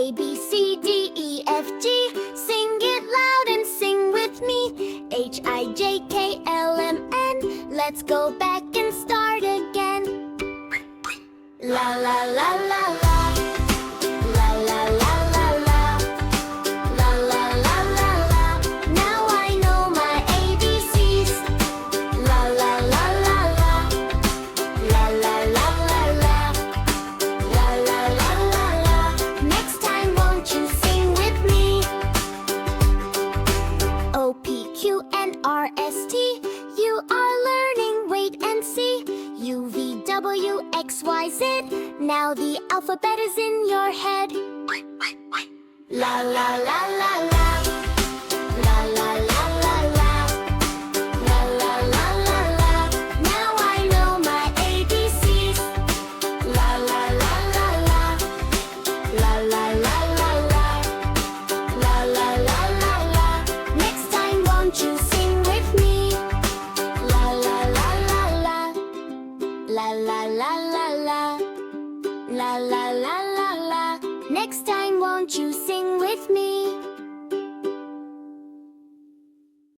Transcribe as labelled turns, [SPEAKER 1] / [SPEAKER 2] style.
[SPEAKER 1] A, B, C, D, E, F, G. Sing it loud and sing with me. H, I, J, K, L, M, N. Let's go back and start again. La la la la la. La la la la la. La la la la la. Now I know my ABCs. La la la la la. La la la la la. La la la la la. Next time won't you sing with me? O, P, Q, and R, S, T. You are learning, wait and see. U, V, W, X, Y, Z. Now the alphabet is in your head. La la la la la. La la la la la. La la la la la. Now I know my ABCs. La la la la la. La la la la la. La la la la la. Next time won't you sing with me? La la la la la. La la la la la. La la la la la. Next time won't you sing with me?